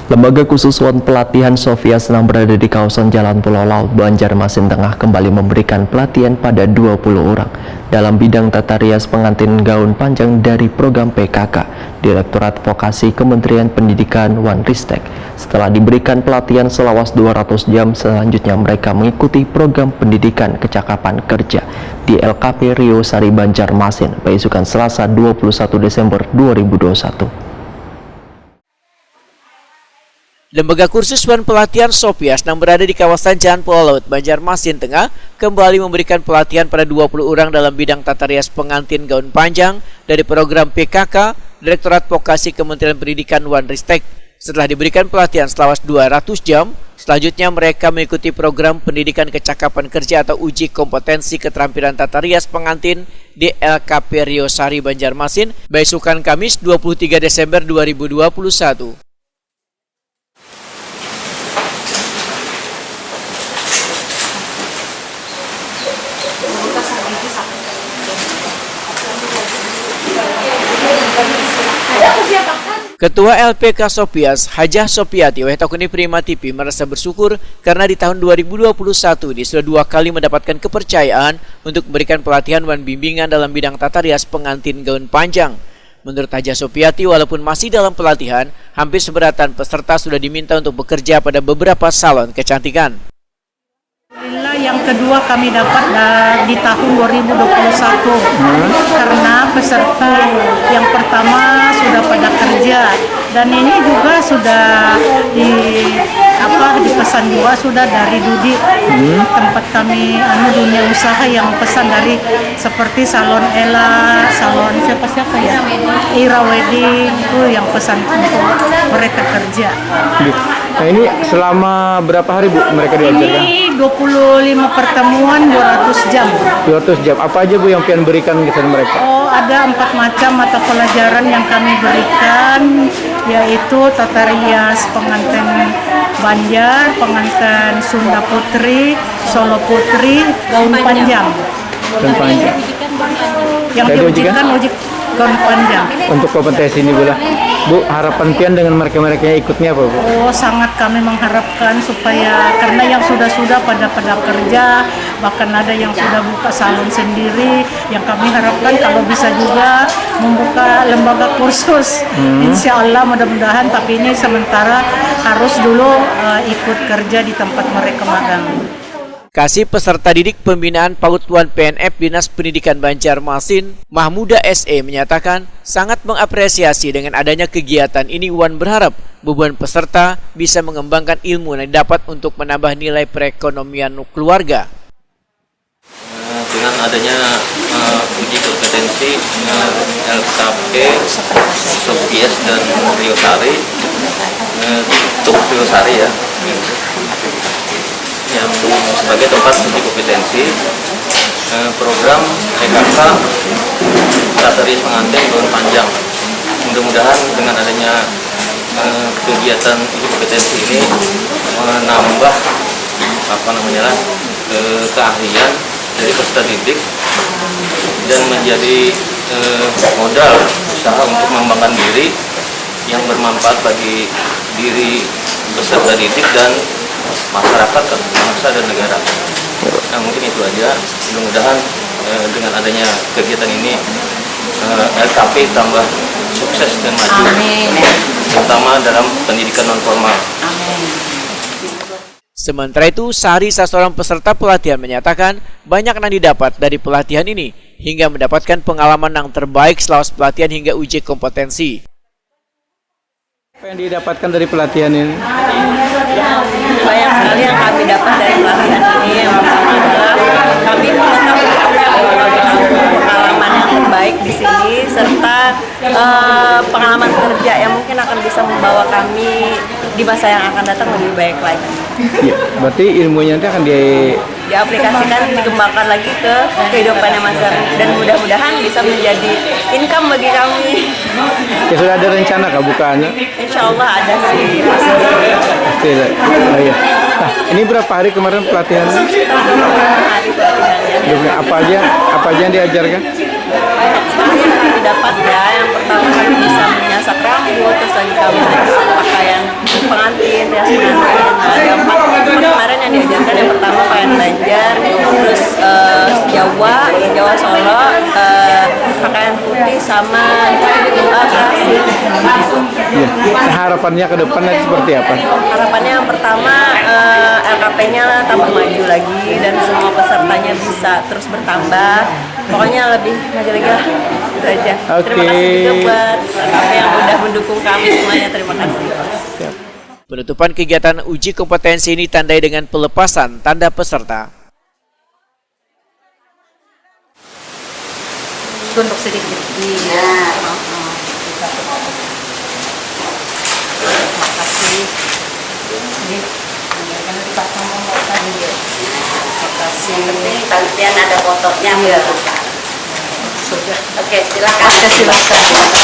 Lembaga khusus pelatihan Sofia Senang berada di kawasan Jalan Pulau Laut, Banjarmasin Tengah kembali memberikan pelatihan pada 20 orang dalam bidang tata rias pengantin gaun panjang dari program PKK Direktorat Vokasi Kementerian Pendidikan Wanristek. Setelah diberikan pelatihan selawas 200 jam, selanjutnya mereka mengikuti program pendidikan kecakapan kerja di LKP Rio Sari Banjarmasin, beisukan Selasa 21 Desember 2021. Lembaga kursus pelatihan Sofia yang berada di kawasan Jalan Pulau Laut, Banjarmasin Tengah kembali memberikan pelatihan pada 20 orang dalam bidang tata rias pengantin gaun panjang dari program PKK Direktorat Vokasi Kementerian Pendidikan Wanristek. Setelah diberikan pelatihan selama 200 jam, selanjutnya mereka mengikuti program pendidikan kecakapan kerja atau uji kompetensi keterampilan tata rias pengantin di LKP Rio Sari Banjarmasin, beisukan Kamis 23 Desember 2021. Ketua LPK Sopias, Hajah Sopiati Wehtakuni Prima TV merasa bersyukur karena di tahun 2021 ini sudah 2 kali mendapatkan kepercayaan untuk memberikan pelatihan dan bimbingan dalam bidang tata rias pengantin gaun panjang. Menurut Hajah Sopiati, walaupun masih dalam pelatihan, hampir seberatan peserta sudah diminta untuk bekerja pada beberapa salon kecantikan. Yang kedua kami dapat di tahun 2021 karena peserta yang pertama sudah pada kerja dan ini juga sudah dipesan juga sudah dari Dudi tempat kami dunia usaha yang pesan dari seperti salon Ella, salon siapa ya, Ira Wedding itu yang pesan untuk mereka kerja. Nah ini selama berapa hari Bu mereka diajarkan? Ini 25 pertemuan 200 jam. 200 jam. Apa aja Bu yang pian berikan kepada mereka? Oh, ada 4 macam mata pelajaran yang kami berikan, yaitu tata rias pengantin Banjar, pengantin Sunda Putri, Solo Putri, gaun panjang. Gaun panjang. Yang diujikan uji gaun panjang. Untuk kompetensi ini Bu, harapan pian dengan mereka-mereka yang ikutnya apa Bu? Oh, sangat kami mengharapkan supaya karena yang sudah pada kerja, bahkan ada yang sudah buka salon sendiri, yang kami harapkan kalau bisa juga membuka lembaga kursus. Insya Allah mudah-mudahan, tapi ini sementara harus dulu ikut kerja di tempat mereka magang. Kasih peserta didik pembinaan PAUD Tuan PNF Dinas Pendidikan Banjarmasin, Mahmuda SE menyatakan sangat mengapresiasi dengan adanya kegiatan ini. Wan berharap beban peserta bisa mengembangkan ilmu yang didapat untuk menambah nilai perekonomian keluarga. Dengan adanya uji kompetensi LKP, Sopias dan Rio Sari, untuk Rio Sari ya, yang sebagai tempat uji kompetensi program PKK tata rias pengantin gaun panjang. Mudah-mudahan dengan adanya kegiatan uji kompetensi ini menambah keahlian dari peserta didik dan menjadi modal usaha untuk mengembangkan diri yang bermanfaat bagi diri peserta didik dan masyarakat, bangsa dan negara. Nah, mungkin itu aja. Mudah-mudahan dengan adanya kegiatan ini LKP tambah sukses dan maju. Amin. Terutama dalam pendidikan non formal. Amin. Sementara itu, Sari, salah seorang peserta pelatihan, menyatakan banyak yang didapat dari pelatihan ini hingga mendapatkan pengalaman yang terbaik selama pelatihan hingga uji kompetensi. Apa yang didapatkan dari pelatihan ini? Banyak sekali yang kami dapat dari pelatihan ini. Yang pertama adalah kami mengetahui apa yang pengalaman yang terbaik di sini serta pengalaman kerja yang mungkin akan bisa membawa kami di masa yang akan datang lebih baik lagi. Ya, berarti ilmunya nanti akan diaplikasikan, dikembangkan lagi ke kehidupan yang masyarakat dan mudah-mudahan bisa menjadi income bagi kami. Ya, sudah ada rencana kah bukaannya? Insya Allah ada sih. Pasti. Oh, iya. Nah, ini berapa hari kemarin pelatihannya? 2 hari pelatihannya. Apa aja yang diajarkan? Banyak sekali yang kami dapat ya. Yang pertama kami bisa menyasak rambut, terus lagi kami pakaian Jawa Solo, pakaian putih sama klasik. Iya. Nah, harapannya ke depan seperti apa? Harapannya yang pertama LKP-nya tambah maju lagi dan semua pesertanya bisa terus bertambah. Pokoknya lebih maju lagi lah. Itu aja. Terima kasih juga buat LKP yang udah mendukung kami semuanya. Terima kasih. Penutupan kegiatan uji kompetensi ini ditandai dengan pelepasan tanda peserta. Untuk sedikit. Iya. Makasih. Kalian ada fotonya. Iya. Oke, silakan. Silakan.